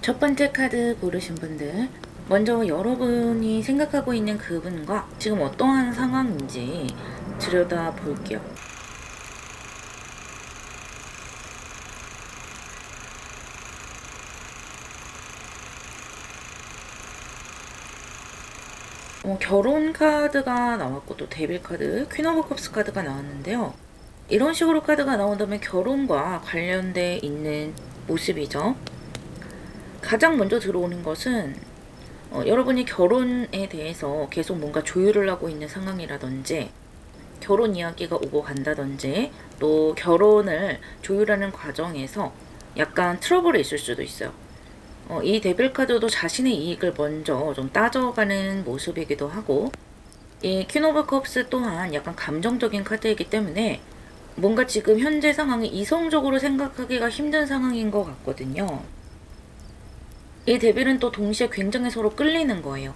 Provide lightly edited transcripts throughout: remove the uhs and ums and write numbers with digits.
첫 번째 카드 고르신 분들, 먼저 여러분이 생각하고 있는 그분과 지금 어떠한 상황인지 들여다 볼게요. 결혼 카드가 나왔고 또 데빌 카드, 퀸 오브 컵스 카드가 나왔는데요. 이런 식으로 카드가 나온다면 결혼과 관련돼 있는 모습이죠. 가장 먼저 들어오는 것은 여러분이 결혼에 대해서 계속 뭔가 조율을 하고 있는 상황이라든지 결혼 이야기가 오고 간다든지 또 결혼을 조율하는 과정에서 약간 트러블이 있을 수도 있어요. 이 데빌 카드도 자신의 이익을 먼저 좀 따져가는 모습이기도 하고, 이 퀸 오브 컵스 또한 약간 감정적인 카드이기 때문에 뭔가 지금 현재 상황이 이성적으로 생각하기가 힘든 상황인 것 같거든요. 이 데빌은 또 동시에 굉장히 서로 끌리는 거예요.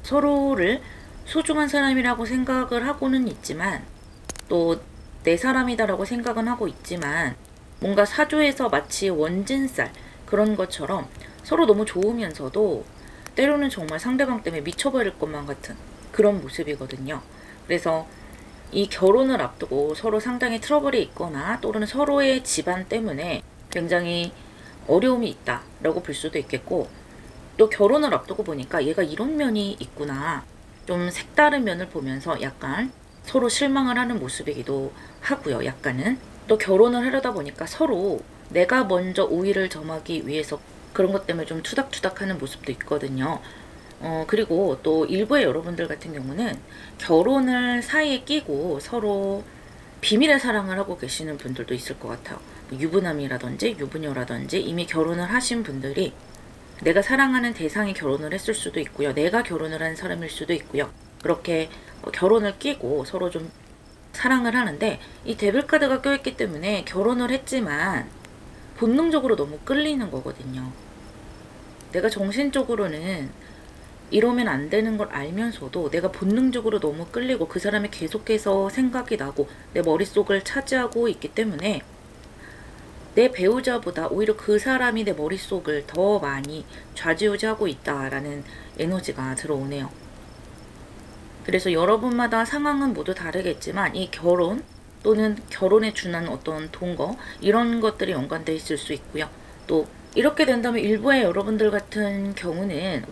서로를 소중한 사람이라고 생각을 하고는 있지만 또 내 사람이다라고 생각은 하고 있지만 뭔가 사주에서 마치 원진살 그런 것처럼 서로 너무 좋으면서도 때로는 정말 상대방 때문에 미쳐버릴 것만 같은 그런 모습이거든요. 그래서 이 결혼을 앞두고 서로 상당히 트러블이 있거나 또는 서로의 집안 때문에 굉장히 어려움이 있다라고 볼 수도 있겠고, 또 결혼을 앞두고 보니까 얘가 이런 면이 있구나, 좀 색다른 면을 보면서 약간 서로 실망을 하는 모습이기도 하고요. 약간은 또 결혼을 하려다 보니까 서로 내가 먼저 우위를 점하기 위해서 그런 것 때문에 좀 투닥투닥하는 모습도 있거든요. 그리고 또 일부의 여러분들 같은 경우는 결혼을 사이에 끼고 서로 비밀의 사랑을 하고 계시는 분들도 있을 것 같아요. 유부남이라든지 유부녀라든지 이미 결혼을 하신 분들이 내가 사랑하는 대상이 결혼을 했을 수도 있고요. 내가 결혼을 한 사람일 수도 있고요. 그렇게 결혼을 끼고 서로 좀 사랑을 하는데, 이 데빌 카드가 껴있기 때문에 결혼을 했지만 본능적으로 너무 끌리는 거거든요. 내가 정신적으로는 이러면 안 되는 걸 알면서도 내가 본능적으로 너무 끌리고 그 사람이 계속해서 생각이 나고 내 머릿속을 차지하고 있기 때문에 내 배우자보다 오히려 그 사람이 내 머릿속을 더 많이 좌지우지하고 있다라는 에너지가 들어오네요. 그래서 여러분마다 상황은 모두 다르겠지만 이 결혼 또는 결혼에 준한 어떤 동거 이런 것들이 연관되어 있을 수 있고요. 또 이렇게 된다면 일부의 여러분들 같은 경우는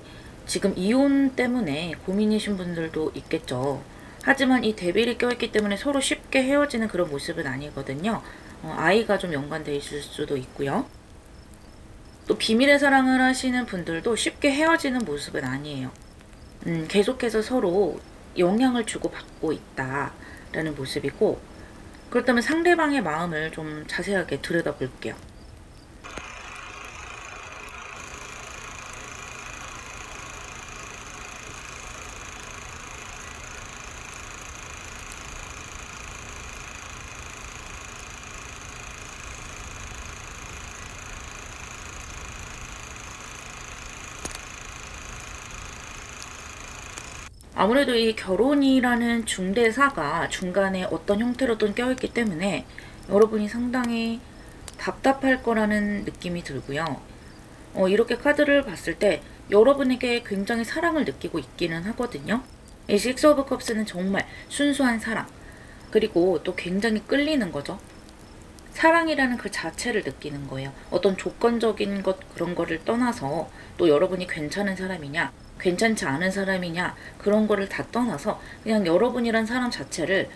지금 이혼 때문에 고민이신 분들도 있겠죠. 하지만 이 데빌이 껴있기 때문에 서로 쉽게 헤어지는 그런 모습은 아니거든요. 아이가 좀 연관되어 있을 수도 있고요. 또 비밀의 사랑을 하시는 분들도 쉽게 헤어지는 모습은 아니에요. 계속해서 서로 영향을 주고받고 있다라는 모습이고, 그렇다면 상대방의 마음을 좀 자세하게 들여다볼게요. 아무래도 이 결혼이라는 중대사가 중간에 어떤 형태로든 껴있기 때문에 여러분이 상당히 답답할 거라는 느낌이 들고요. 이렇게 카드를 봤을 때 여러분에게 굉장히 사랑을 느끼고 있기는 하거든요. 이 식스 오브 컵스는 정말 순수한 사랑, 그리고 또 굉장히 끌리는 거죠. 사랑이라는 그 자체를 느끼는 거예요. 어떤 조건적인 것 그런 거를 떠나서 또 여러분이 괜찮은 사람이냐 괜찮지 않은 사람이냐 그런 거를 다 떠나서 그냥 여러분이란 사람 자체를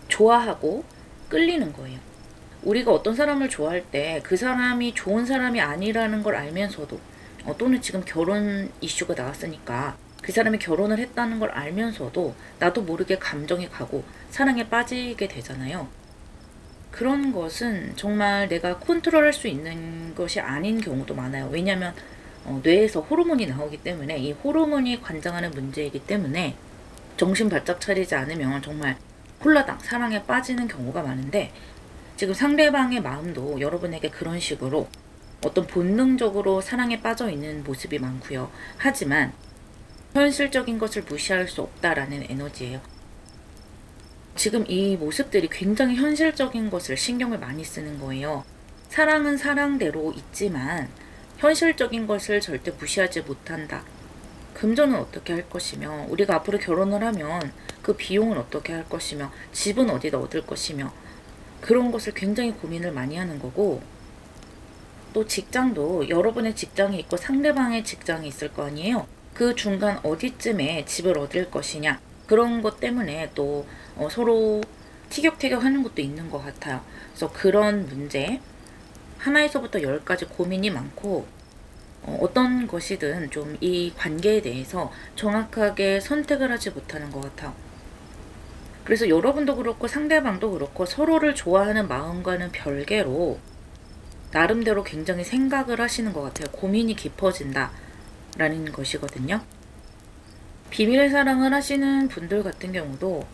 좋아하고 끌리는 거예요. 우리가 어떤 사람을 좋아할 때 그 사람이 좋은 사람이 아니라는 걸 알면서도, 또는 지금 결혼 이슈가 나왔으니까 그 사람이 결혼을 했다는 걸 알면서도 나도 모르게 감정이 가고 사랑에 빠지게 되잖아요. 그런 것은 정말 내가 컨트롤할 수 있는 것이 아닌 경우도 많아요. 왜냐하면 뇌에서 호르몬이 나오기 때문에 이 호르몬이 관장하는 문제이기 때문에 정신 바짝 차리지 않으면 정말 홀라당 사랑에 빠지는 경우가 많은데, 지금 상대방의 마음도 여러분에게 그런 식으로 어떤 본능적으로 사랑에 빠져 있는 모습이 많고요. 하지만 현실적인 것을 무시할 수 없다라는 에너지예요. 지금 이 모습들이 굉장히 현실적인 것을 신경을 많이 쓰는 거예요. 사랑은 사랑대로 있지만 현실적인 것을 절대 무시하지 못한다. 금전은 어떻게 할 것이며, 우리가 앞으로 결혼을 하면 그 비용은 어떻게 할 것이며, 집은 어디다 얻을 것이며, 그런 것을 굉장히 고민을 많이 하는 거고, 또 직장도 여러분의 직장이 있고 상대방의 직장이 있을 거 아니에요. 그 중간 어디쯤에 집을 얻을 것이냐, 그런 것 때문에 또 서로 티격태격 하는 것도 있는 것 같아요. 그래서 그런 문제, 하나에서부터 10가지 고민이 많고, 어떤 것이든 좀 이 관계에 대해서 정확하게 선택을 하지 못하는 것 같아요. 그래서 여러분도 그렇고 상대방도 그렇고 서로를 좋아하는 마음과는 별개로 나름대로 굉장히 생각을 하시는 것 같아요. 고민이 깊어진다 라는 것이거든요. 비밀의 사랑을 하시는 분들 같은 경우도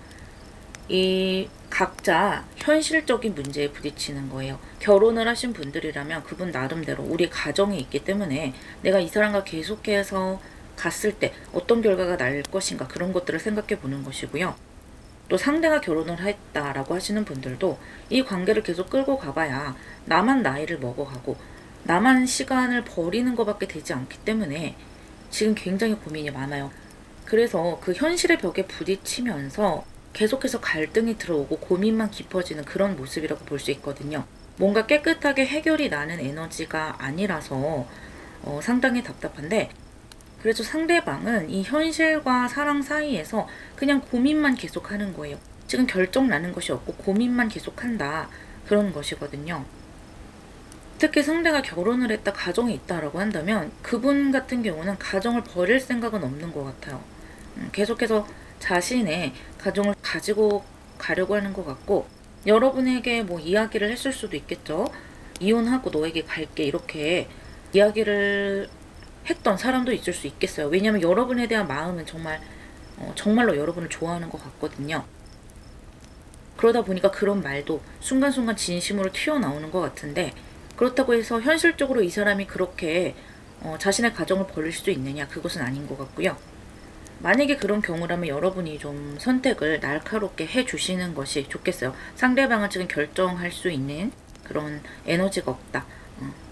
이 각자 현실적인 문제에 부딪히는 거예요. 결혼을 하신 분들이라면 그분 나름대로 우리 가정이 있기 때문에 내가 이 사람과 계속해서 갔을 때 어떤 결과가 날 것인가, 그런 것들을 생각해 보는 것이고요. 또 상대가 결혼을 했다라고 하시는 분들도 이 관계를 계속 끌고 가봐야 나만 나이를 먹어가고 나만 시간을 버리는 것밖에 되지 않기 때문에 지금 굉장히 고민이 많아요. 그래서 그 현실의 벽에 부딪히면서 계속해서 갈등이 들어오고 고민만 깊어지는 그런 모습이라고 볼 수 있거든요. 뭔가 깨끗하게 해결이 나는 에너지가 아니라서 상당히 답답한데, 그래서 상대방은 이 현실과 사랑 사이에서 그냥 고민만 계속하는 거예요. 지금 결정 나는 것이 없고 고민만 계속한다, 그런 것이거든요. 특히 상대가 결혼을 했다, 가정이 있다라고 한다면 그분 같은 경우는 가정을 버릴 생각은 없는 것 같아요. 계속해서 자신의 가정을 가지고 가려고 하는 것 같고, 여러분에게 뭐 이야기를 했을 수도 있겠죠. 이혼하고 너에게 갈게, 이렇게 이야기를 했던 사람도 있을 수 있겠어요. 왜냐하면 여러분에 대한 마음은 정말로 여러분을 좋아하는 것 같거든요. 그러다 보니까 그런 말도 순간순간 진심으로 튀어나오는 것 같은데, 그렇다고 해서 현실적으로 이 사람이 그렇게 자신의 가정을 버릴 수 있느냐, 그것은 아닌 것 같고요. 만약에 그런 경우라면 여러분이 좀 선택을 날카롭게 해주시는 것이 좋겠어요. 상대방은 지금 결정할 수 있는 그런 에너지가 없다,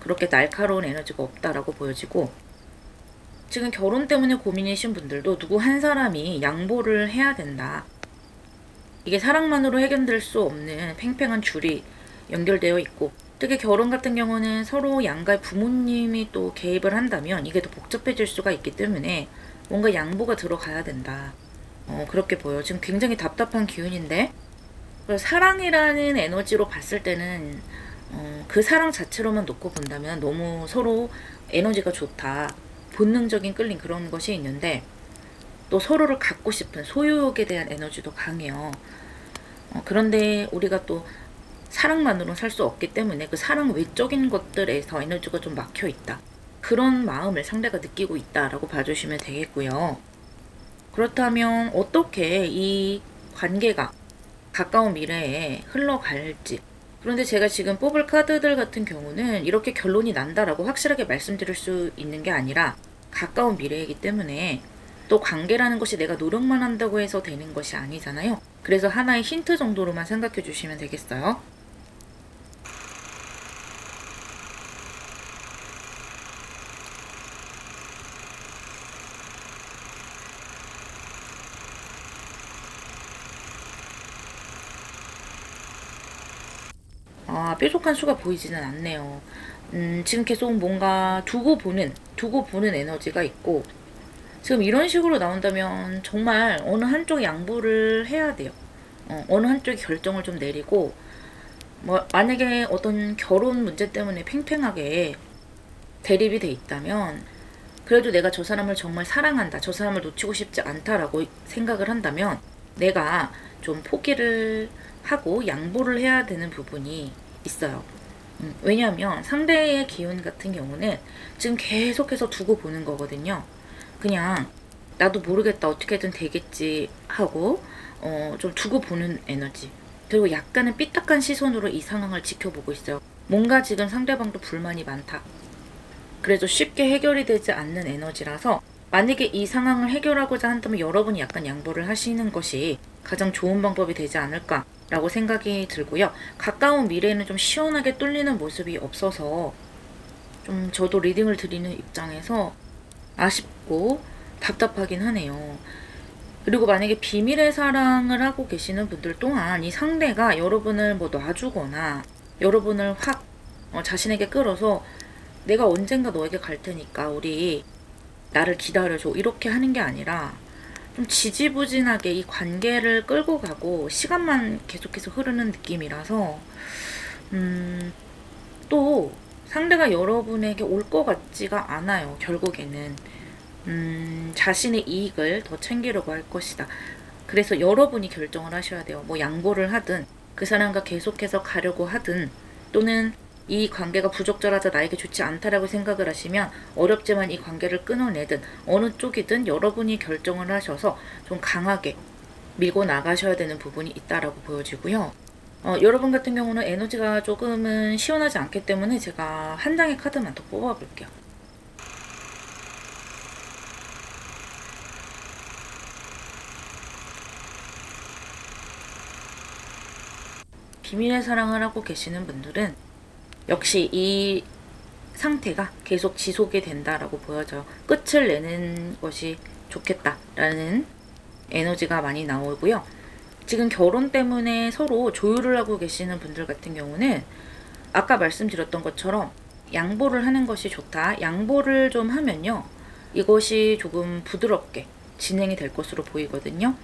그렇게 날카로운 에너지가 없다라고 보여지고, 지금 결혼 때문에 고민이신 분들도 누구 한 사람이 양보를 해야 된다. 이게 사랑만으로 해결될 수 없는 팽팽한 줄이 연결되어 있고, 특히 결혼 같은 경우는 서로 양가의 부모님이 또 개입을 한다면 이게 더 복잡해질 수가 있기 때문에 뭔가 양보가 들어가야 된다. 그렇게 보여요. 지금 굉장히 답답한 기운인데, 사랑이라는 에너지로 봤을 때는 그 사랑 자체로만 놓고 본다면 너무 서로 에너지가 좋다, 본능적인 끌림, 그런 것이 있는데, 또 서로를 갖고 싶은 소유욕에 대한 에너지도 강해요. 그런데 우리가 또 사랑만으로는 살 수 없기 때문에 그 사랑 외적인 것들에서 에너지가 좀 막혀 있다, 그런 마음을 상대가 느끼고 있다라고 봐주시면 되겠고요. 그렇다면 어떻게 이 관계가 가까운 미래에 흘러갈지, 그런데 제가 지금 뽑을 카드들 같은 경우는 이렇게 결론이 난다라고 확실하게 말씀드릴 수 있는 게 아니라 가까운 미래이기 때문에, 또 관계라는 것이 내가 노력만 한다고 해서 되는 것이 아니잖아요. 그래서 하나의 힌트 정도로만 생각해 주시면 되겠어요. 뾰족한 수가 보이지는 않네요. 지금 계속 뭔가 두고 보는 에너지가 있고, 지금 이런 식으로 나온다면 정말 어느 한쪽이 양보를 해야 돼요. 어느 한쪽이 결정을 좀 내리고, 만약에 어떤 결혼 문제 때문에 팽팽하게 대립이 돼 있다면, 그래도 내가 저 사람을 정말 사랑한다, 저 사람을 놓치고 싶지 않다라고 생각을 한다면 내가 좀 포기를 하고 양보를 해야 되는 부분이 있어요. 왜냐하면 상대의 기운 같은 경우는 지금 계속해서 두고 보는 거거든요. 그냥 나도 모르겠다, 어떻게든 되겠지 하고 좀 두고 보는 에너지, 그리고 약간은 삐딱한 시선으로 이 상황을 지켜보고 있어요. 뭔가 지금 상대방도 불만이 많다, 그래도 쉽게 해결이 되지 않는 에너지라서 만약에 이 상황을 해결하고자 한다면 여러분이 약간 양보를 하시는 것이 가장 좋은 방법이 되지 않을까라고 생각이 들고요. 가까운 미래에는 좀 시원하게 뚫리는 모습이 없어서 좀 저도 리딩을 드리는 입장에서 아쉽고 답답하긴 하네요. 그리고 만약에 비밀의 사랑을 하고 계시는 분들 또한 이 상대가 여러분을 뭐 놔주거나 여러분을 확 자신에게 끌어서 내가 언젠가 너에게 갈 테니까 우리 나를 기다려줘 이렇게 하는 게 아니라 좀 지지부진하게 이 관계를 끌고 가고 시간만 계속해서 흐르는 느낌이라서 또 상대가 여러분에게 올 것 같지가 않아요. 결국에는 자신의 이익을 더 챙기려고 할 것이다. 그래서 여러분이 결정을 하셔야 돼요. 뭐 양보를 하든 그 사람과 계속해서 가려고 하든 또는 이 관계가 부적절하자 나에게 좋지 않다라고 생각을 하시면 어렵지만 이 관계를 끊어내든 어느 쪽이든 여러분이 결정을 하셔서 좀 강하게 밀고 나가셔야 되는 부분이 있다라고 보여지고요. 여러분 같은 경우는 에너지가 조금은 시원하지 않기 때문에 제가 한 장의 카드만 더 뽑아볼게요. 비밀의 사랑을 하고 계시는 분들은 역시 이 상태가 계속 지속이 된다라고 보여져요. 끝을 내는 것이 좋겠다라는 에너지가 많이 나오고요. 지금 결혼 때문에 서로 조율을 하고 계시는 분들 같은 경우는 아까 말씀드렸던 것처럼 양보를 하는 것이 좋다. 양보를 좀 하면요. 이것이 조금 부드럽게 진행이 될 것으로 보이거든요.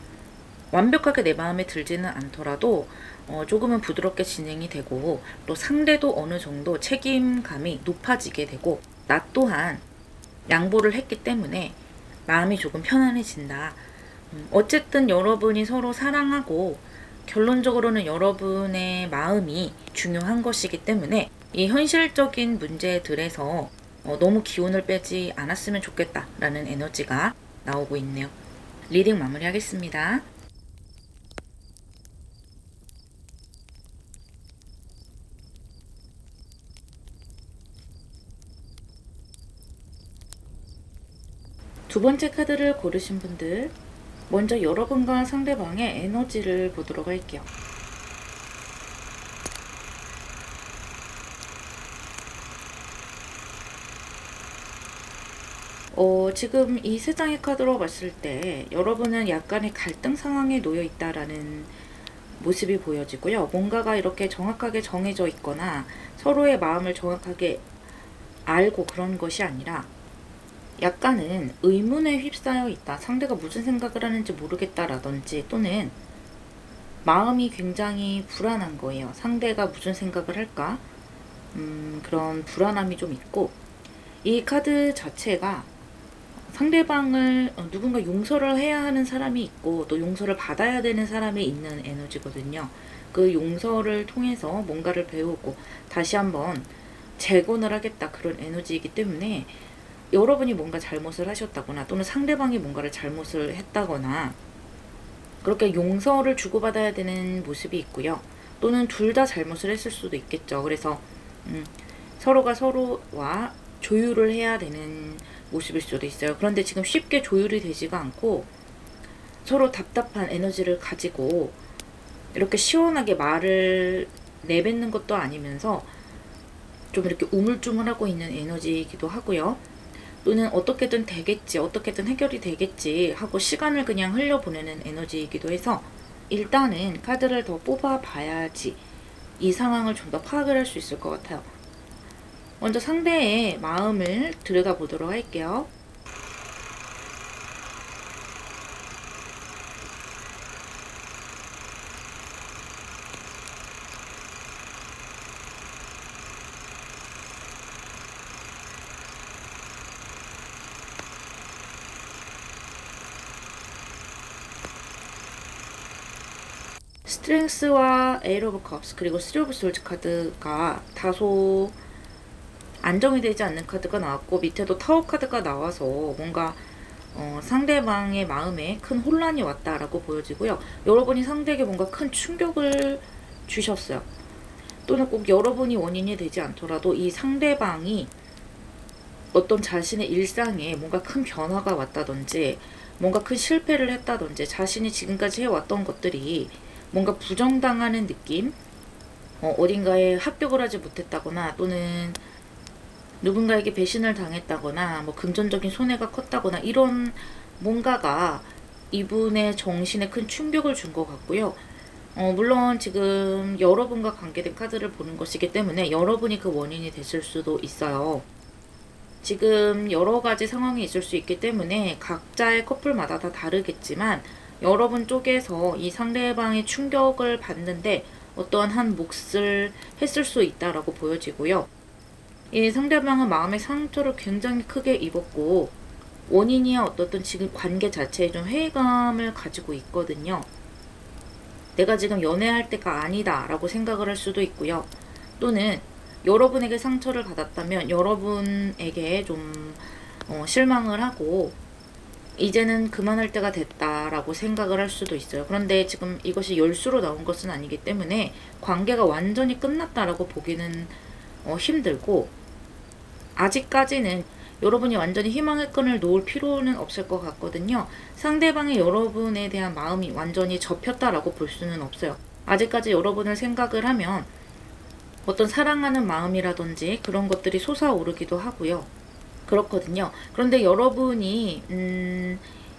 완벽하게 내 마음에 들지는 않더라도 조금은 부드럽게 진행이 되고 또 상대도 어느 정도 책임감이 높아지게 되고 나 또한 양보를 했기 때문에 마음이 조금 편안해진다. 어쨌든 여러분이 서로 사랑하고 결론적으로는 여러분의 마음이 중요한 것이기 때문에 이 현실적인 문제들에서 너무 기운을 빼지 않았으면 좋겠다라는 에너지가 나오고 있네요. 리딩 마무리하겠습니다. 두 번째 카드를 고르신 분들, 먼저 여러분과 상대방의 에너지를 보도록 할게요. 지금 이 세 장의 카드로 봤을 때 여러분은 약간의 갈등 상황에 놓여 있다라는 모습이 보여지고요. 뭔가가 이렇게 정확하게 정해져 있거나 서로의 마음을 정확하게 알고 그런 것이 아니라 약간은 의문에 휩싸여 있다. 상대가 무슨 생각을 하는지 모르겠다라든지 또는 마음이 굉장히 불안한 거예요. 상대가 무슨 생각을 할까? 그런 불안함이 좀 있고 이 카드 자체가 상대방을 누군가 용서를 해야 하는 사람이 있고 또 용서를 받아야 되는 사람이 있는 에너지거든요. 그 용서를 통해서 뭔가를 배우고 다시 한번 재건을 하겠다 그런 에너지이기 때문에 여러분이 뭔가 잘못을 하셨다거나 또는 상대방이 뭔가를 잘못을 했다거나 그렇게 용서를 주고받아야 되는 모습이 있고요. 또는 둘 다 잘못을 했을 수도 있겠죠. 그래서 서로가 서로와 조율을 해야 되는 모습일 수도 있어요. 그런데 지금 쉽게 조율이 되지가 않고 서로 답답한 에너지를 가지고 이렇게 시원하게 말을 내뱉는 것도 아니면서 좀 이렇게 우물쭈물하고 있는 에너지이기도 하고요. 또는 어떻게든 되겠지, 어떻게든 해결이 되겠지 하고 시간을 그냥 흘려보내는 에너지이기도 해서 일단은 카드를 더 뽑아봐야지 이 상황을 좀 더 파악을 할 수 있을 것 같아요. 먼저 상대의 마음을 들여다보도록 할게요. 스트렝스와 에이트 오브 컵스 그리고 쓰리 오브 솔즈 카드가 다소 안정이 되지 않는 카드가 나왔고 밑에도 타워 카드가 나와서 뭔가 상대방의 마음에 큰 혼란이 왔다라고 보여지고요. 여러분이 상대에게 뭔가 큰 충격을 주셨어요. 또는 꼭 여러분이 원인이 되지 않더라도 이 상대방이 어떤 자신의 일상에 뭔가 큰 변화가 왔다든지 뭔가 큰 실패를 했다든지 자신이 지금까지 해왔던 것들이 뭔가 부정당하는 느낌, 어딘가에 합격을 하지 못했다거나 또는 누군가에게 배신을 당했다거나 뭐 금전적인 손해가 컸다거나 이런 뭔가가 이분의 정신에 큰 충격을 준 것 같고요. 물론 지금 여러분과 관계된 카드를 보는 것이기 때문에 여러분이 그 원인이 됐을 수도 있어요. 지금 여러 가지 상황이 있을 수 있기 때문에 각자의 커플마다 다 다르겠지만 여러분 쪽에서 이 상대방의 충격을 받는데 어떠한 한 몫을 했을 수 있다라고 보여지고요. 이 상대방은 마음의 상처를 굉장히 크게 입었고 원인이야 어떻든 지금 관계 자체에 좀 회의감을 가지고 있거든요. 내가 지금 연애할 때가 아니다 라고 생각을 할 수도 있고요. 또는 여러분에게 상처를 받았다면 여러분에게 좀 실망을 하고 이제는 그만할 때가 됐다라고 생각을 할 수도 있어요. 그런데 지금 이것이 열수로 나온 것은 아니기 때문에 관계가 완전히 끝났다라고 보기는 힘들고 아직까지는 여러분이 완전히 희망의 끈을 놓을 필요는 없을 것 같거든요. 상대방이 여러분에 대한 마음이 완전히 접혔다라고 볼 수는 없어요. 아직까지 여러분을 생각을 하면 어떤 사랑하는 마음이라든지 그런 것들이 솟아오르기도 하고요. 그렇거든요. 그런데 여러분이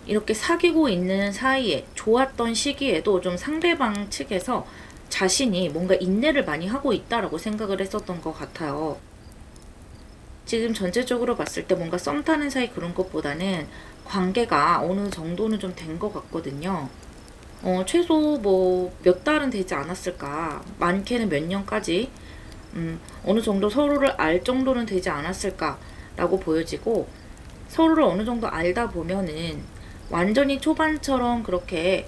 이렇게 사귀고 있는 사이에 좋았던 시기에도 좀 상대방 측에서 자신이 뭔가 인내를 많이 하고 있다라고 생각을 했었던 것 같아요. 지금 전체적으로 봤을 때 뭔가 썸 타는 사이 그런 것보다는 관계가 어느 정도는 좀 된 것 같거든요. 최소 뭐 몇 달은 되지 않았을까, 많게는 몇 년까지 어느 정도 서로를 알 정도는 되지 않았을까라고 보여지고, 서로를 어느 정도 알다 보면은 완전히 초반처럼 그렇게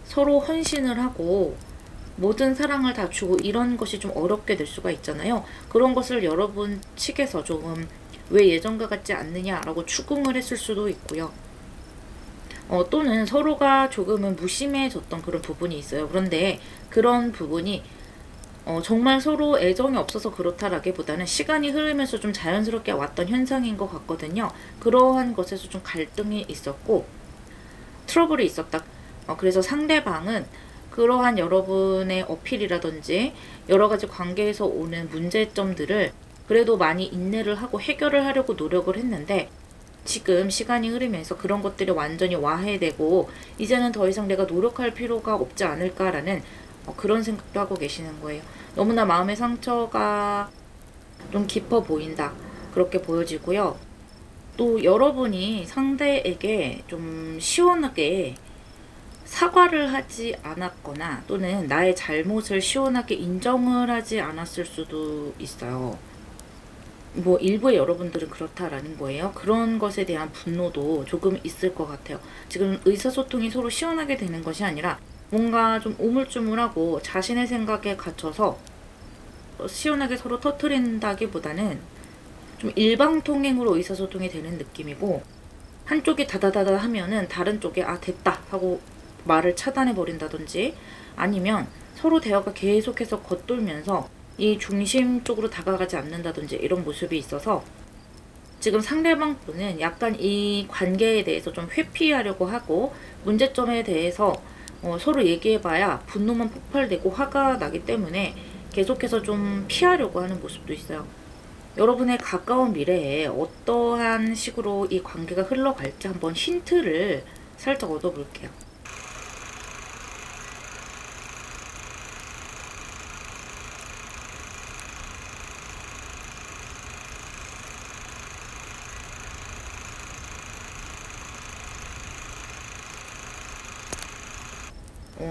서로 헌신을 하고 모든 사랑을 다 주고 이런 것이 좀 어렵게 될 수가 있잖아요. 그런 것을 여러분 측에서 조금 왜 예전과 같지 않느냐라고 추궁을 했을 수도 있고요. 또는 서로가 조금은 무심해졌던 그런 부분이 있어요. 그런데 그런 부분이 정말 서로 애정이 없어서 그렇다라기보다는 시간이 흐르면서 좀 자연스럽게 왔던 현상인 것 같거든요. 그러한 것에서 좀 갈등이 있었고 트러블이 있었다. 그래서 상대방은 그러한 여러분의 어필이라든지 여러 가지 관계에서 오는 문제점들을 그래도 많이 인내를 하고 해결을 하려고 노력을 했는데 지금 시간이 흐르면서 그런 것들이 완전히 와해되고 이제는 더 이상 내가 노력할 필요가 없지 않을까라는 그런 생각도 하고 계시는 거예요. 너무나 마음의 상처가 좀 깊어 보인다. 그렇게 보여지고요. 또 여러분이 상대에게 좀 시원하게 사과를 하지 않았거나 또는 나의 잘못을 시원하게 인정을 하지 않았을 수도 있어요. 뭐 일부의 여러분들은 그렇다라는 거예요. 그런 것에 대한 분노도 조금 있을 것 같아요. 지금 의사소통이 서로 시원하게 되는 것이 아니라 뭔가 좀 우물쭈물하고 자신의 생각에 갇혀서 시원하게 서로 터트린다기보다는 좀 일방통행으로 의사소통이 되는 느낌이고, 한쪽이 다다다다 하면은 다른 쪽에 됐다 하고 말을 차단해 버린다든지 아니면 서로 대화가 계속해서 겉돌면서 이 중심 쪽으로 다가가지 않는다든지 이런 모습이 있어서 지금 상대방 분은 약간 이 관계에 대해서 좀 회피하려고 하고 문제점에 대해서 서로 얘기해봐야 분노만 폭발되고 화가 나기 때문에 계속해서 좀 피하려고 하는 모습도 있어요. 여러분의 가까운 미래에 어떠한 식으로 이 관계가 흘러갈지 한번 힌트를 살짝 얻어볼게요.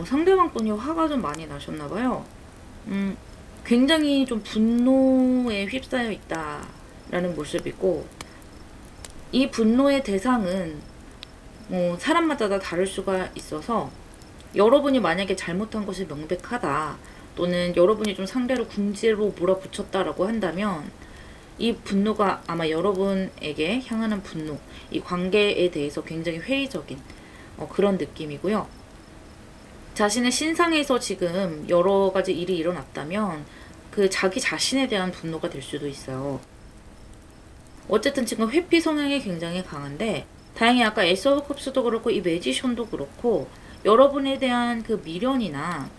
상대방 분이 화가 좀 많이 나셨나봐요. 굉장히 좀 분노에 휩싸여 있다라는 모습이고, 이 분노의 대상은 사람마다 다 다를 수가 있어서 여러분이 만약에 잘못한 것이 명백하다 또는 여러분이 좀 상대를 궁지로 몰아붙였다라고 한다면 이 분노가 아마 여러분에게 향하는 분노, 이 관계에 대해서 굉장히 회의적인 그런 느낌이고요. 자신의 신상에서 지금 여러 가지 일이 일어났다면 그 자기 자신에 대한 분노가 될 수도 있어요. 어쨌든 지금 회피 성향이 굉장히 강한데 다행히 아까 에이스 오브 컵스도 그렇고 이 매지션도 그렇고 여러분에 대한 그 미련이나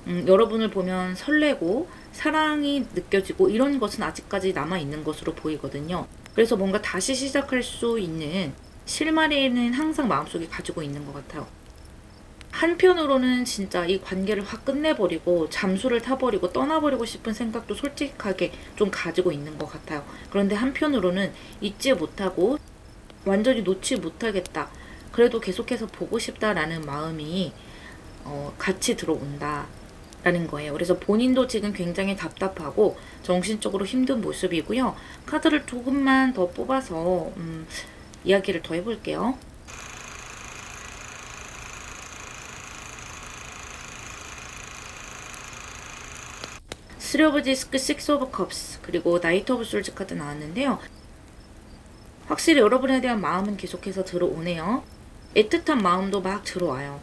여러분을 보면 설레고 사랑이 느껴지고 이런 것은 아직까지 남아있는 것으로 보이거든요. 그래서 뭔가 다시 시작할 수 있는 실마리는 항상 마음속에 가지고 있는 것 같아요. 한편으로는 진짜 이 관계를 확 끝내버리고 잠수를 타버리고 떠나버리고 싶은 생각도 솔직하게 좀 가지고 있는 것 같아요. 그런데 한편으로는 잊지 못하고 완전히 놓지 못하겠다. 그래도 계속해서 보고 싶다라는 마음이 같이 들어온다. 라는 거예요. 그래서 본인도 지금 굉장히 답답하고 정신적으로 힘든 모습이고요. 카드를 조금만 더 뽑아서 이야기를 더 해볼게요. 쓰리 오브 디스크, 식스 오브 컵스, 그리고 나이트 오브 솔즈 카드 나왔는데요. 확실히 여러분에 대한 마음은 계속해서 들어오네요. 애틋한 마음도 막 들어와요.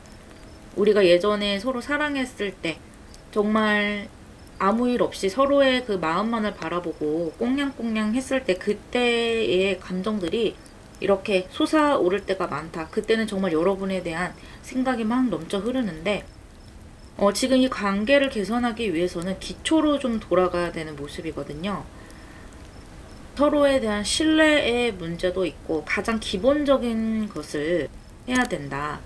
우리가 예전에 서로 사랑했을 때 정말 아무 일 없이 서로의 그 마음만을 바라보고 꽁냥꽁냥 했을 때 그때의 감정들이 이렇게 솟아오를 때가 많다. 그때는 정말 여러분에 대한 생각이 막 넘쳐 흐르는데 지금 이 관계를 개선하기 위해서는 기초로 좀 돌아가야 되는 모습이거든요. 서로에 대한 신뢰의 문제도 있고 가장 기본적인 것을 해야 된다.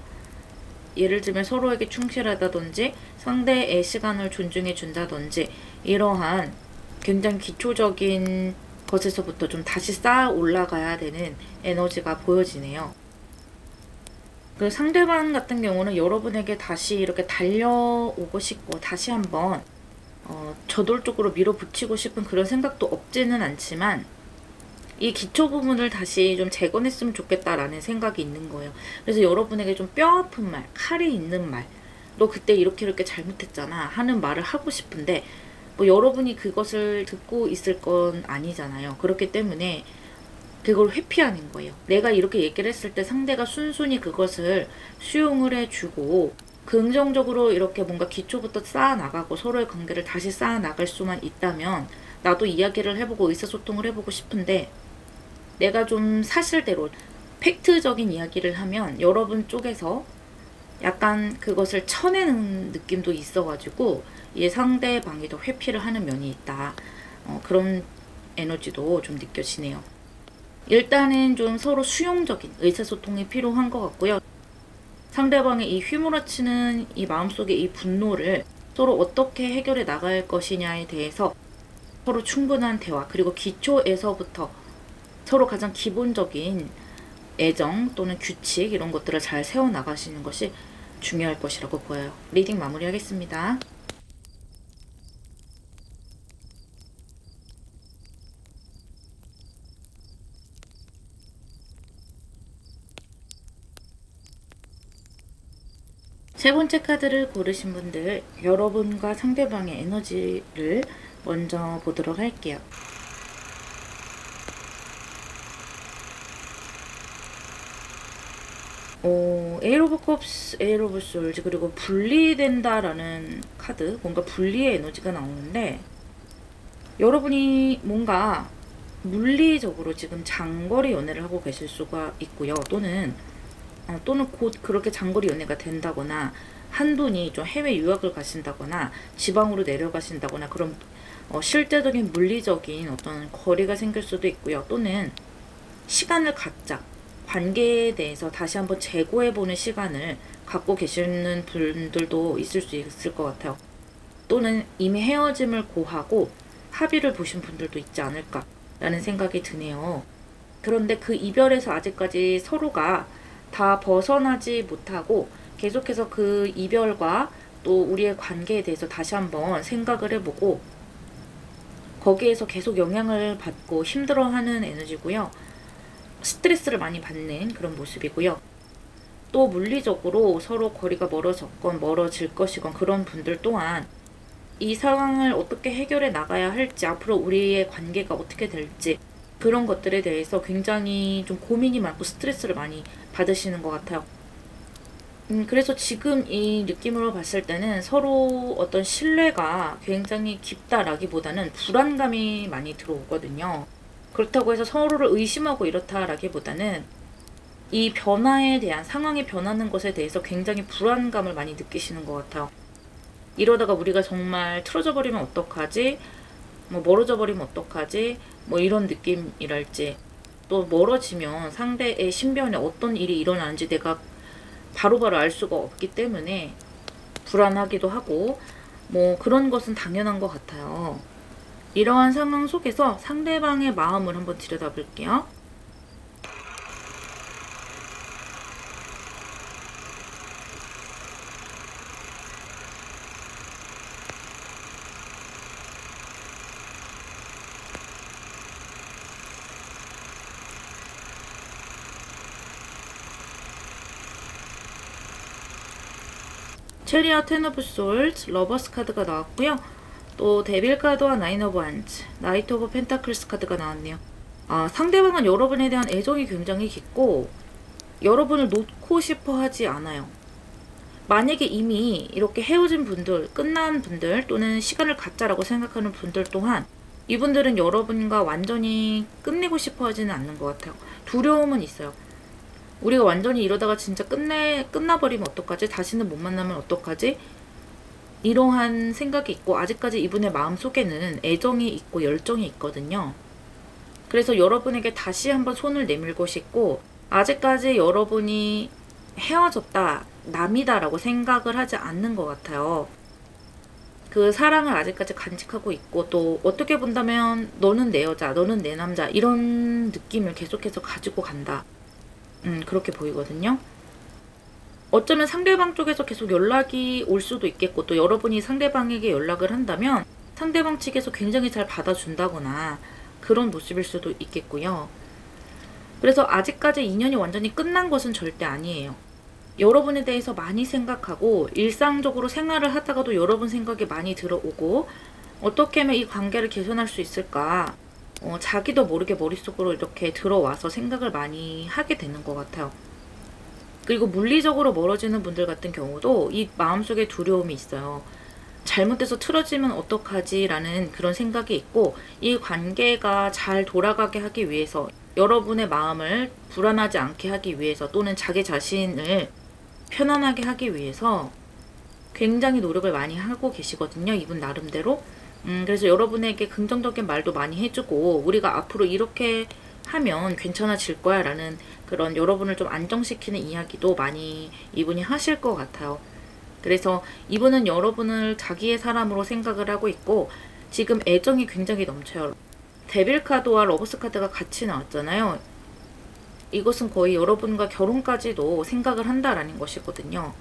예를 들면 서로에게 충실하다든지 상대의 시간을 존중해 준다든지 이러한 굉장히 기초적인 것에서부터 좀 다시 쌓아 올라가야 되는 에너지가 보여지네요. 그 상대방 같은 경우는 여러분에게 다시 이렇게 달려오고 싶고 다시 한번 저돌적으로 밀어붙이고 싶은 그런 생각도 없지는 않지만 이 기초 부분을 다시 좀 재건했으면 좋겠다라는 생각이 있는 거예요. 그래서 여러분에게 좀 뼈아픈 말, 칼이 있는 말, 너 그때 이렇게 잘못했잖아 하는 말을 하고 싶은데 뭐 여러분이 그것을 듣고 있을 건 아니잖아요. 그렇기 때문에 그걸 회피하는 거예요. 내가 이렇게 얘기를 했을 때 상대가 순순히 그것을 수용을 해주고 긍정적으로 이렇게 뭔가 기초부터 쌓아나가고 서로의 관계를 다시 쌓아나갈 수만 있다면 나도 이야기를 해보고 의사소통을 해보고 싶은데 내가 좀 사실대로 팩트적인 이야기를 하면 여러분 쪽에서 약간 그것을 쳐내는 느낌도 있어가지고 이 상대방이 더 회피를 하는 면이 있다. 그런 에너지도 좀 느껴지네요. 일단은 좀 서로 수용적인 의사소통이 필요한 것 같고요. 상대방의 이 휘몰아치는 이 마음속의 이 분노를 서로 어떻게 해결해 나갈 것이냐에 대해서 서로 충분한 대화 그리고 기초에서부터 서로 가장 기본적인 애정 또는 규칙 이런 것들을 잘 세워나가시는 것이 중요할 것이라고 보여요. 리딩 마무리하겠습니다. 세 번째 카드를 고르신 분들, 여러분과 상대방의 에너지를 먼저 보도록 할게요. 에일 오브 컵스, 에일 오브 솔즈, 그리고 분리된다라는 카드, 뭔가 분리의 에너지가 나오는데 여러분이 뭔가 물리적으로 지금 장거리 연애를 하고 계실 수가 있고요. 또는 곧 그렇게 장거리 연애가 된다거나 한 분이 좀 해외 유학을 가신다거나 지방으로 내려가신다거나 그런 실제적인 물리적인 어떤 거리가 생길 수도 있고요. 또는 시간을 갖자. 관계에 대해서 다시 한번 재고해보는 시간을 갖고 계시는 분들도 있을 수 있을 것 같아요. 또는 이미 헤어짐을 고하고 합의를 보신 분들도 있지 않을까라는 생각이 드네요. 그런데 그 이별에서 아직까지 서로가 다 벗어나지 못하고 계속해서 그 이별과 또 우리의 관계에 대해서 다시 한번 생각을 해보고 거기에서 계속 영향을 받고 힘들어하는 에너지고요. 스트레스를 많이 받는 그런 모습이고요. 또 물리적으로 서로 거리가 멀어졌건 멀어질 것이건 그런 분들 또한 이 상황을 어떻게 해결해 나가야 할지 앞으로 우리의 관계가 어떻게 될지 그런 것들에 대해서 굉장히 좀 고민이 많고 스트레스를 많이 받으시는 것 같아요. 그래서 지금 이 느낌으로 봤을 때는 서로 어떤 신뢰가 굉장히 깊다라기보다는 불안감이 많이 들어오거든요. 그렇다고 해서 서로를 의심하고 이렇다라기보다는 이 변화에 대한 상황이 변하는 것에 대해서 굉장히 불안감을 많이 느끼시는 것 같아요. 이러다가 우리가 정말 틀어져 버리면 어떡하지? 뭐 멀어져 버리면 어떡하지? 뭐 이런 느낌이랄지, 또 멀어지면 상대의 신변에 어떤 일이 일어나는지 내가 바로바로 알 수가 없기 때문에 불안하기도 하고, 뭐 그런 것은 당연한 것 같아요. 이러한 상황 속에서 상대방의 마음을 한번 들여다볼게요. 체리아 텐 오브 솔즈, 러버스 카드가 나왔고요. 또 데빌 카드와 나인 오브 완즈, 나이트 오브 펜타클스 카드가 나왔네요. 상대방은 여러분에 대한 애정이 굉장히 깊고 여러분을 놓고 싶어 하지 않아요. 만약에 이미 이렇게 헤어진 분들, 끝난 분들, 또는 시간을 갖자라고 생각하는 분들 또한 이분들은 여러분과 완전히 끝내고 싶어 하지는 않는 것 같아요. 두려움은 있어요. 우리가 완전히 이러다가 진짜 끝나버리면 어떡하지? 다시는 못 만나면 어떡하지? 이러한 생각이 있고, 아직까지 이분의 마음속에는 애정이 있고 열정이 있거든요. 그래서 여러분에게 다시 한번 손을 내밀고 싶고, 아직까지 여러분이 헤어졌다, 남이다라고 생각을 하지 않는 것 같아요. 그 사랑을 아직까지 간직하고 있고, 또 어떻게 본다면 너는 내 여자, 너는 내 남자, 이런 느낌을 계속해서 가지고 간다. 그렇게 보이거든요. 어쩌면 상대방 쪽에서 계속 연락이 올 수도 있겠고, 또 여러분이 상대방에게 연락을 한다면 상대방 측에서 굉장히 잘 받아준다거나 그런 모습일 수도 있겠고요. 그래서 아직까지 인연이 완전히 끝난 것은 절대 아니에요. 여러분에 대해서 많이 생각하고, 일상적으로 생활을 하다가도 여러분 생각이 많이 들어오고, 어떻게 하면 이 관계를 개선할 수 있을까, 자기도 모르게 머릿속으로 이렇게 들어와서 생각을 많이 하게 되는 것 같아요. 그리고 물리적으로 멀어지는 분들 같은 경우도 이 마음속에 두려움이 있어요. 잘못돼서 틀어지면 어떡하지? 라는 그런 생각이 있고, 이 관계가 잘 돌아가게 하기 위해서, 여러분의 마음을 불안하지 않게 하기 위해서, 또는 자기 자신을 편안하게 하기 위해서 굉장히 노력을 많이 하고 계시거든요. 이분 나름대로. 그래서 여러분에게 긍정적인 말도 많이 해주고, 우리가 앞으로 이렇게 하면 괜찮아질 거야 라는 그런 여러분을 좀 안정시키는 이야기도 많이 이분이 하실 것 같아요. 그래서 이분은 여러분을 자기의 사람으로 생각을 하고 있고, 지금 애정이 굉장히 넘쳐요. 데빌 카드와 러버스 카드가 같이 나왔잖아요. 이것은 거의 여러분과 결혼까지도 생각을 한다라는 것이거든요.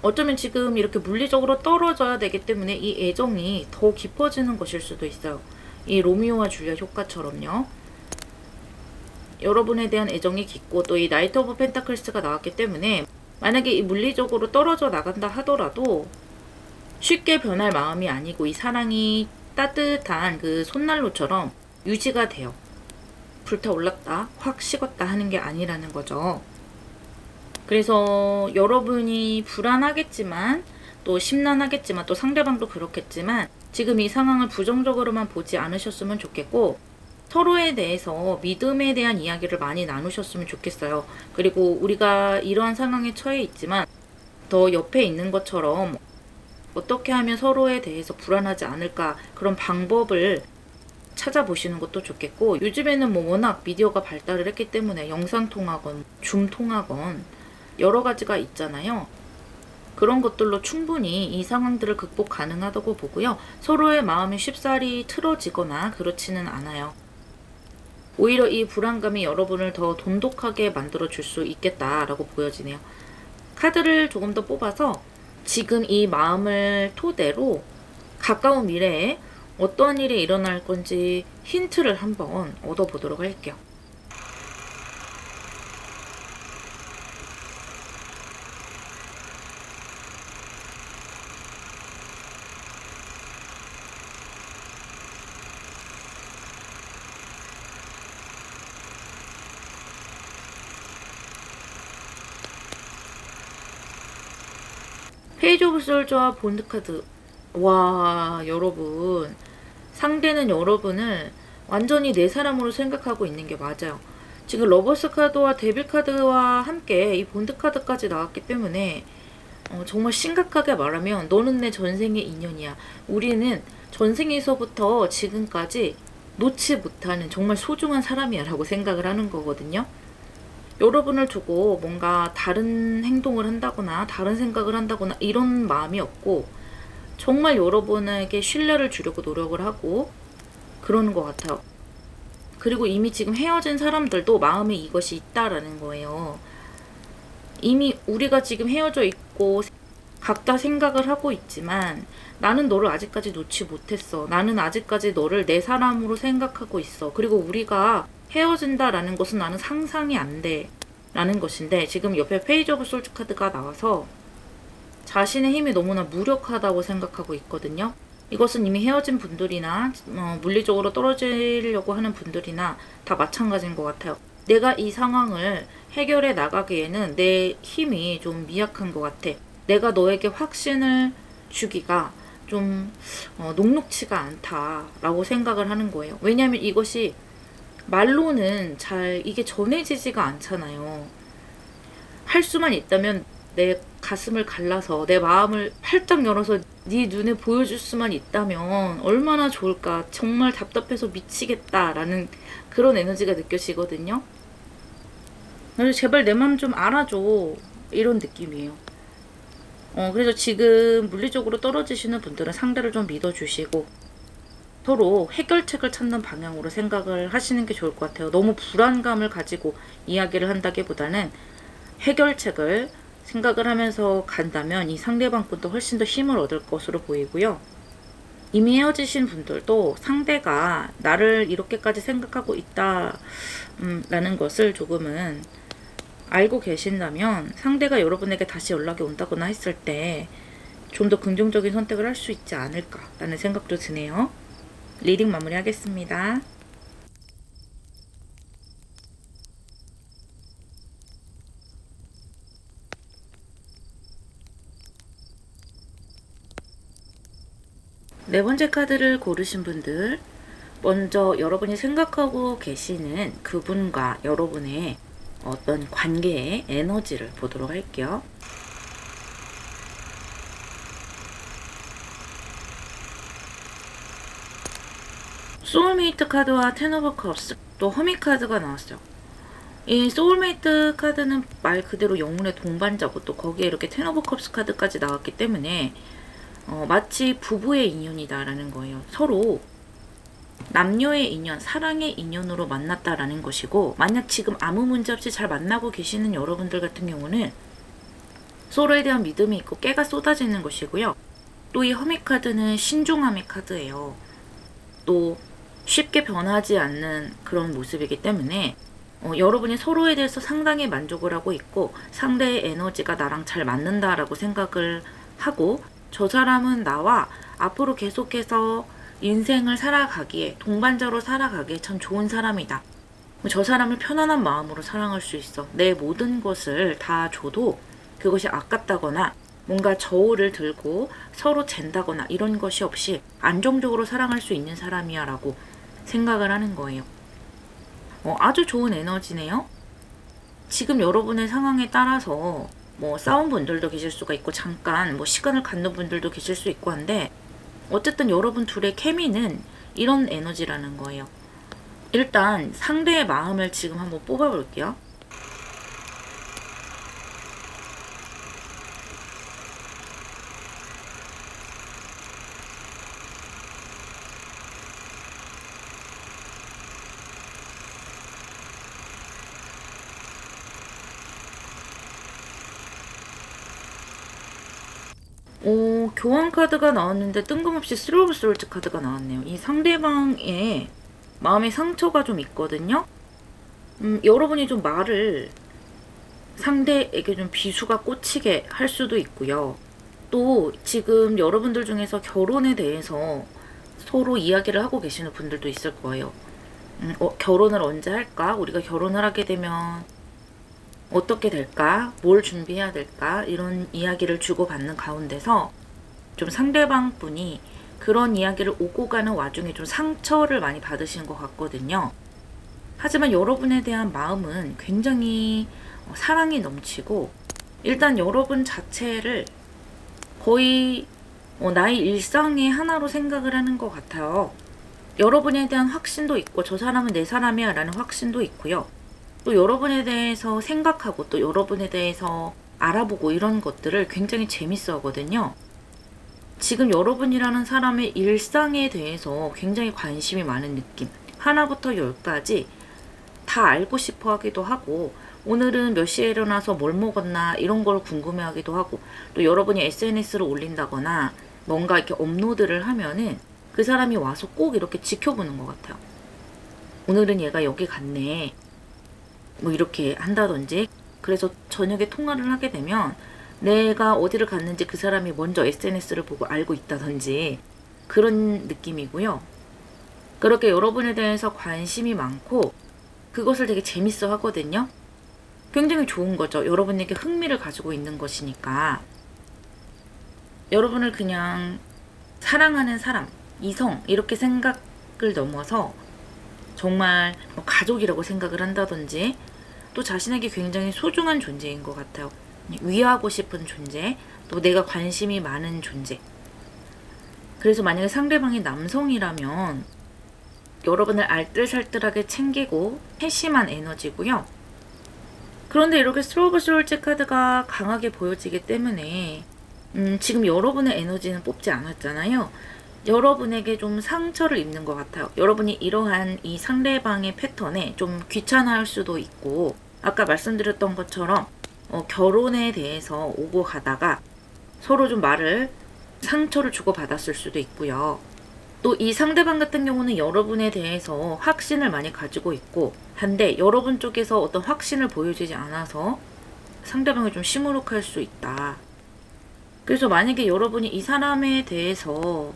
어쩌면 지금 이렇게 물리적으로 떨어져야 되기 때문에 이 애정이 더 깊어지는 것일 수도 있어요. 이 로미오와 줄리엣 효과처럼요. 여러분에 대한 애정이 깊고, 또 이 나이트 오브 펜타클스가 나왔기 때문에 만약에 이 물리적으로 떨어져 나간다 하더라도 쉽게 변할 마음이 아니고, 이 사랑이 따뜻한 그 손난로처럼 유지가 돼요. 불타올랐다, 확 식었다 하는 게 아니라는 거죠. 그래서 여러분이 불안하겠지만, 또 심란하겠지만, 또 상대방도 그렇겠지만, 지금 이 상황을 부정적으로만 보지 않으셨으면 좋겠고, 서로에 대해서 믿음에 대한 이야기를 많이 나누셨으면 좋겠어요. 그리고 우리가 이러한 상황에 처해 있지만 더 옆에 있는 것처럼 어떻게 하면 서로에 대해서 불안하지 않을까, 그런 방법을 찾아보시는 것도 좋겠고, 요즘에는 뭐 워낙 미디어가 발달을 했기 때문에 영상통화건 줌통화건 여러 가지가 있잖아요. 그런 것들로 충분히 이 상황들을 극복 가능하다고 보고요. 서로의 마음이 쉽사리 틀어지거나 그렇지는 않아요. 오히려 이 불안감이 여러분을 더 돈독하게 만들어 줄 수 있겠다라고 보여지네요. 카드를 조금 더 뽑아서 지금 이 마음을 토대로 가까운 미래에 어떠한 일이 일어날 건지 힌트를 한번 얻어보도록 할게요. 페이지 오브 솔저와 본드 카드. 와, 여러분, 상대는 여러분을 완전히 내 사람으로 생각하고 있는 게 맞아요. 지금 러버스 카드와 데빌 카드와 함께 이 본드 카드까지 나왔기 때문에 정말 심각하게 말하면 너는 내 전생의 인연이야. 우리는 전생에서부터 지금까지 놓지 못하는 정말 소중한 사람이야 라고 생각을 하는 거거든요. 여러분을 두고 뭔가 다른 행동을 한다거나 다른 생각을 한다거나 이런 마음이 없고 정말 여러분에게 신뢰를 주려고 노력을 하고 그러는 것 같아요. 그리고 이미 지금 헤어진 사람들도 마음에 이것이 있다라는 거예요. 이미 우리가 지금 헤어져 있고 각자 생각을 하고 있지만 나는 너를 아직까지 놓지 못했어. 나는 아직까지 너를 내 사람으로 생각하고 있어. 그리고 우리가 헤어진다라는 것은 나는 상상이 안 돼. 라는 것인데 지금 옆에 페이지 오브 솔트 카드가 나와서 자신의 힘이 너무나 무력하다고 생각하고 있거든요. 이것은 이미 헤어진 분들이나 물리적으로 떨어지려고 하는 분들이나 다 마찬가지인 것 같아요. 내가 이 상황을 해결해 나가기에는 내 힘이 좀 미약한 것 같아. 내가 너에게 확신을 주기가 좀 녹록치가 않다라고 생각을 하는 거예요. 왜냐하면 이것이 말로는 잘 이게 전해지지가 않잖아요. 할 수만 있다면 내 가슴을 갈라서 내 마음을 활짝 열어서 네 눈에 보여줄 수만 있다면 얼마나 좋을까. 정말 답답해서 미치겠다라는 그런 에너지가 느껴지거든요. 그래서 제발 내 마음 좀 알아줘. 이런 느낌이에요. 그래서 지금 물리적으로 떨어지시는 분들은 상대를 좀 믿어주시고 서로 해결책을 찾는 방향으로 생각을 하시는 게 좋을 것 같아요. 너무 불안감을 가지고 이야기를 한다기보다는 해결책을 생각을 하면서 간다면 이 상대방 분도 훨씬 더 힘을 얻을 것으로 보이고요. 이미 헤어지신 분들도 상대가 나를 이렇게까지 생각하고 있다 라는 것을 조금은 알고 계신다면 상대가 여러분에게 다시 연락이 온다거나 했을 때 좀 더 긍정적인 선택을 할 수 있지 않을까라는 생각도 드네요. 리딩 마무리하겠습니다. 네 번째 카드를 고르신 분들, 먼저 여러분이 생각하고 계시는 그분과 여러분의 어떤 관계의 에너지를 보도록 할게요. 소울메이트 카드와 텐 오브 컵스, 또 허미 카드가 나왔어요. 이 소울메이트 카드는 말 그대로 영혼의 동반자고 또 거기에 이렇게 텐 오브 컵스 카드까지 나왔기 때문에 마치 부부의 인연이다라는 거예요. 서로 남녀의 인연, 사랑의 인연으로 만났다라는 것이고, 만약 지금 아무 문제 없이 잘 만나고 계시는 여러분들 같은 경우는 서로에 대한 믿음이 있고 깨가 쏟아지는 것이고요. 또 이 허미 카드는 신중함의 카드예요. 또 쉽게 변하지 않는 그런 모습이기 때문에 여러분이 서로에 대해서 상당히 만족을 하고 있고 상대의 에너지가 나랑 잘 맞는다라고 생각을 하고 저 사람은 나와 앞으로 계속해서 인생을 살아가기에 동반자로 살아가기에 참 좋은 사람이다. 저 사람을 편안한 마음으로 사랑할 수 있어. 내 모든 것을 다 줘도 그것이 아깝다거나 뭔가 저울을 들고 서로 잰다거나 이런 것이 없이 안정적으로 사랑할 수 있는 사람이야 라고 생각을 하는 거예요. 아주 좋은 에너지네요. 지금 여러분의 상황에 따라서 싸운 분들도 계실 수가 있고 잠깐 시간을 갖는 분들도 계실 수 있고 한데 어쨌든 여러분 둘의 케미는 이런 에너지라는 거예요. 일단 상대의 마음을 지금 한번 뽑아볼게요. 교환 카드가 나왔는데 뜬금없이 스리 오브 솔트 카드가 나왔네요. 이 상대방의 마음의 상처가 좀 있거든요. 여러분이 좀 말을 상대에게 좀 비수가 꽂히게 할 수도 있고요. 또 지금 여러분들 중에서 결혼에 대해서 서로 이야기를 하고 계시는 분들도 있을 거예요. 결혼을 언제 할까? 우리가 결혼을 하게 되면 어떻게 될까? 뭘 준비해야 될까? 이런 이야기를 주고받는 가운데서 좀 상대방 분이 그런 이야기를 오고 가는 와중에 좀 상처를 많이 받으신 것 같거든요. 하지만 여러분에 대한 마음은 굉장히 사랑이 넘치고 일단 여러분 자체를 거의 나의 일상의 하나로 생각을 하는 것 같아요. 여러분에 대한 확신도 있고 저 사람은 내 사람이야 라는 확신도 있고요. 또 여러분에 대해서 생각하고 또 여러분에 대해서 알아보고 이런 것들을 굉장히 재밌어 하거든요. 지금 여러분이라는 사람의 일상에 대해서 굉장히 관심이 많은 느낌. 하나부터 열까지 다 알고 싶어 하기도 하고, 오늘은 몇 시에 일어나서 뭘 먹었나 이런 걸 궁금해 하기도 하고, 또 여러분이 SNS를 올린다거나 뭔가 이렇게 업로드를 하면은 그 사람이 와서 꼭 이렇게 지켜보는 것 같아요. 오늘은 얘가 여기 갔네. 뭐 이렇게 한다든지. 그래서 저녁에 통화를 하게 되면 내가 어디를 갔는지 그 사람이 먼저 SNS를 보고 알고 있다든지 그런 느낌이고요. 그렇게 여러분에 대해서 관심이 많고 그것을 되게 재밌어 하거든요. 굉장히 좋은 거죠. 여러분에게 흥미를 가지고 있는 것이니까. 여러분을 그냥 사랑하는 사람, 이성 이렇게 생각을 넘어서 정말 뭐 가족이라고 생각을 한다든지 또 자신에게 굉장히 소중한 존재인 것 같아요. 위하고 싶은 존재, 또 내가 관심이 많은 존재. 그래서 만약에 상대방이 남성이라면 여러분을 알뜰살뜰하게 챙기고 세심한 에너지고요. 그런데 이렇게 스로브 솔즈 카드가 강하게 보여지기 때문에 지금 여러분의 에너지는 뽑지 않았잖아요. 여러분에게 좀 상처를 입는 것 같아요. 여러분이 이러한 이 상대방의 패턴에 좀 귀찮아할 수도 있고, 아까 말씀드렸던 것처럼 결혼에 대해서 오고 가다가 서로 좀 상처를 주고받았을 수도 있고요. 또 이 상대방 같은 경우는 여러분에 대해서 확신을 많이 가지고 있고 한데 여러분 쪽에서 어떤 확신을 보여주지 않아서 상대방이 좀 시무룩할 수 있다. 그래서 만약에 여러분이 이 사람에 대해서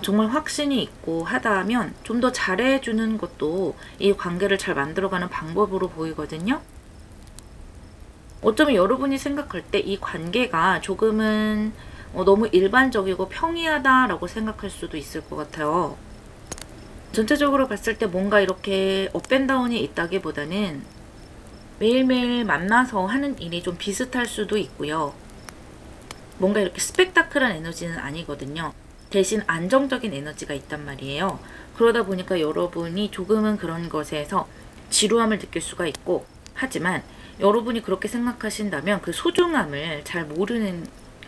정말 확신이 있고 하다면 좀 더 잘해주는 것도 이 관계를 잘 만들어가는 방법으로 보이거든요. 어쩌면 여러분이 생각할 때 이 관계가 조금은 너무 일반적이고 평이하다라고 생각할 수도 있을 것 같아요. 전체적으로 봤을 때 뭔가 이렇게 업앤다운이 있다기보다는 매일매일 만나서 하는 일이 좀 비슷할 수도 있고요. 뭔가 이렇게 스펙타클한 에너지는 아니거든요. 대신 안정적인 에너지가 있단 말이에요. 그러다 보니까 여러분이 조금은 그런 것에서 지루함을 느낄 수가 있고, 하지만 여러분이 그렇게 생각하신다면 그 소중함을 잘 모르는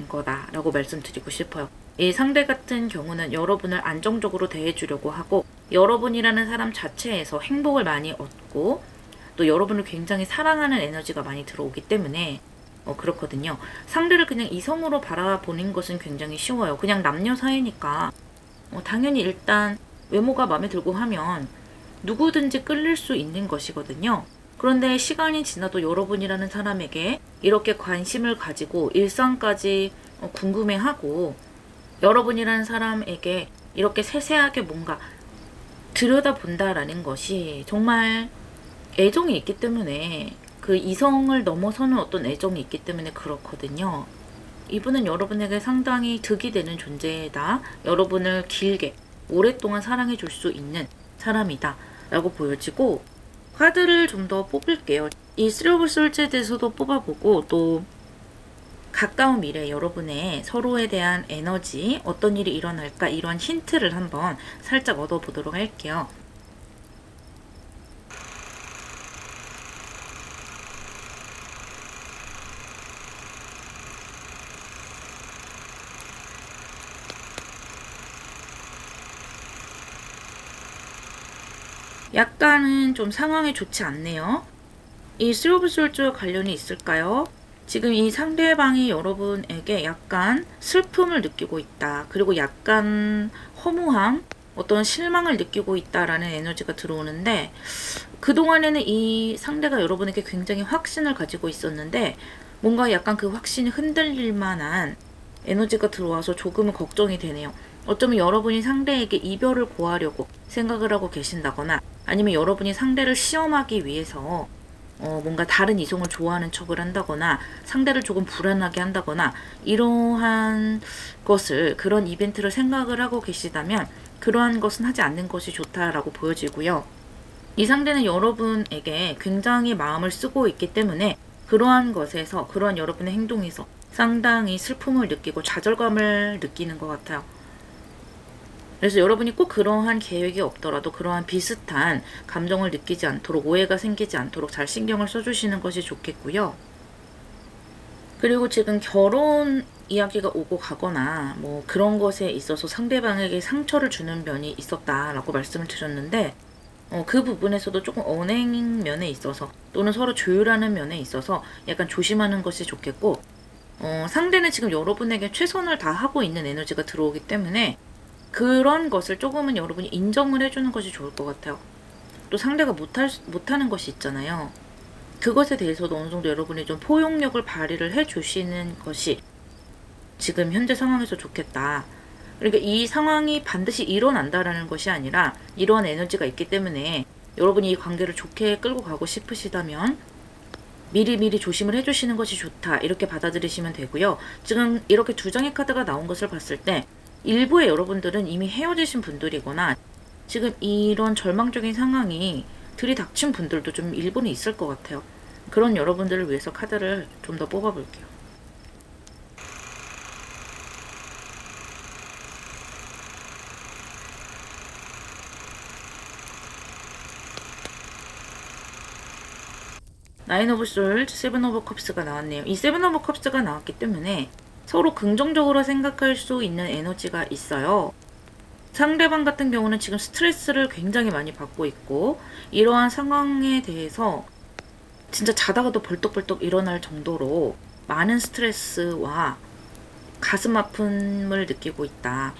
거다라고 말씀드리고 싶어요. 이 상대 같은 경우는 여러분을 안정적으로 대해주려고 하고 여러분이라는 사람 자체에서 행복을 많이 얻고 또 여러분을 굉장히 사랑하는 에너지가 많이 들어오기 때문에 그렇거든요. 상대를 그냥 이성으로 바라보는 것은 굉장히 쉬워요. 그냥 남녀 사이니까 당연히 일단 외모가 마음에 들고 하면 누구든지 끌릴 수 있는 것이거든요. 그런데 시간이 지나도 여러분이라는 사람에게 이렇게 관심을 가지고 일상까지 궁금해하고 여러분이라는 사람에게 이렇게 세세하게 뭔가 들여다본다라는 것이 정말 애정이 있기 때문에, 그 이성을 넘어서는 어떤 애정이 있기 때문에 그렇거든요. 이분은 여러분에게 상당히 득이 되는 존재다. 여러분을 길게 오랫동안 사랑해 줄 수 있는 사람이다 라고 보여지고, 카드를 좀 더 뽑을게요. 이 쓰리 오브 솔즈에 대해서도 뽑아보고 또 가까운 미래 여러분의 서로에 대한 에너지, 어떤 일이 일어날까 이런 힌트를 한번 살짝 얻어보도록 할게요. 약간은 좀 상황이 좋지 않네요. 이 쓰리 오브 솔즈와 관련이 있을까요? 지금 이 상대방이 여러분에게 약간 슬픔을 느끼고 있다. 그리고 약간 허무함, 어떤 실망을 느끼고 있다라는 에너지가 들어오는데, 그동안에는 이 상대가 여러분에게 굉장히 확신을 가지고 있었는데 뭔가 약간 그 확신이 흔들릴 만한 에너지가 들어와서 조금은 걱정이 되네요. 어쩌면 여러분이 상대에게 이별을 고하려고 생각을 하고 계신다거나 아니면 여러분이 상대를 시험하기 위해서 뭔가 다른 이성을 좋아하는 척을 한다거나 상대를 조금 불안하게 한다거나 이러한 것을, 그런 이벤트를 생각을 하고 계시다면 그러한 것은 하지 않는 것이 좋다라고 보여지고요. 이 상대는 여러분에게 굉장히 마음을 쓰고 있기 때문에 그러한 것에서, 그러한 여러분의 행동에서 상당히 슬픔을 느끼고 좌절감을 느끼는 것 같아요. 그래서 여러분이 꼭 그러한 계획이 없더라도 그러한 비슷한 감정을 느끼지 않도록, 오해가 생기지 않도록 잘 신경을 써주시는 것이 좋겠고요. 그리고 지금 결혼 이야기가 오고 가거나 뭐 그런 것에 있어서 상대방에게 상처를 주는 면이 있었다라고 말씀을 드렸는데, 그 부분에서도 조금 언행 면에 있어서 또는 서로 조율하는 면에 있어서 약간 조심하는 것이 좋겠고, 상대는 지금 여러분에게 최선을 다하고 있는 에너지가 들어오기 때문에 그런 것을 조금은 여러분이 인정을 해주는 것이 좋을 것 같아요. 또 상대가 못하는 것이 있잖아요. 그것에 대해서도 어느 정도 여러분이 좀 포용력을 발휘를 해주시는 것이 지금 현재 상황에서 좋겠다. 그러니까 이 상황이 반드시 일어난다라는 것이 아니라 이러한 에너지가 있기 때문에 여러분이 이 관계를 좋게 끌고 가고 싶으시다면 미리미리 조심을 해주시는 것이 좋다, 이렇게 받아들이시면 되고요. 지금 이렇게 두 장의 카드가 나온 것을 봤을 때 일부의 여러분들은 이미 헤어지신 분들이거나 지금 이런 절망적인 상황이 들이닥친 분들도 좀 일부는 있을 것 같아요. 그런 여러분들을 위해서 카드를 좀 더 뽑아볼게요. 나인 오브 솔, 세븐 오브 컵스가 나왔네요. 이 세븐 오브 컵스가 나왔기 때문에 서로 긍정적으로 생각할 수 있는 에너지가 있어요. 상대방 같은 경우는 지금 스트레스를 굉장히 많이 받고 있고, 이러한 상황에 대해서 진짜 자다가도 벌떡벌떡 일어날 정도로 많은 스트레스와 가슴 아픔을 느끼고 있다.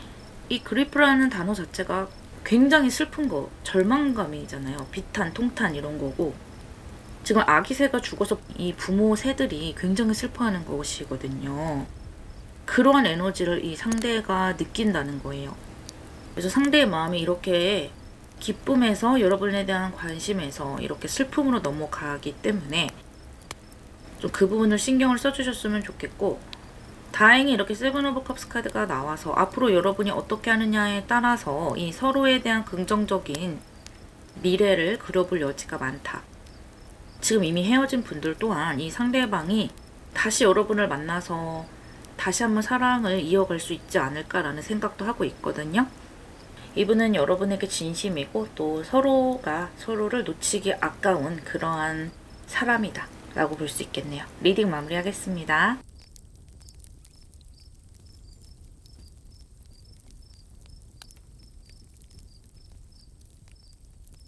이 그리프라는 단어 자체가 굉장히 슬픈 거, 절망감이잖아요. 비탄, 통탄 이런 거고, 지금 아기 새가 죽어서 이 부모 새들이 굉장히 슬퍼하는 것이거든요. 그러한 에너지를 이 상대가 느낀다는 거예요. 그래서 상대의 마음이 이렇게 기쁨에서, 여러분에 대한 관심에서 이렇게 슬픔으로 넘어가기 때문에 좀 그 부분을 신경을 써주셨으면 좋겠고, 다행히 이렇게 세븐 오브 컵스 카드가 나와서 앞으로 여러분이 어떻게 하느냐에 따라서 이 서로에 대한 긍정적인 미래를 그려볼 여지가 많다. 지금 이미 헤어진 분들 또한 이 상대방이 다시 여러분을 만나서 다시 한번 사랑을 이어갈 수 있지 않을까라는 생각도 하고 있거든요. 이분은 여러분에게 진심이고 또 서로가 서로를 놓치기 아까운 그러한 사람이다 라고 볼 수 있겠네요. 리딩 마무리하겠습니다.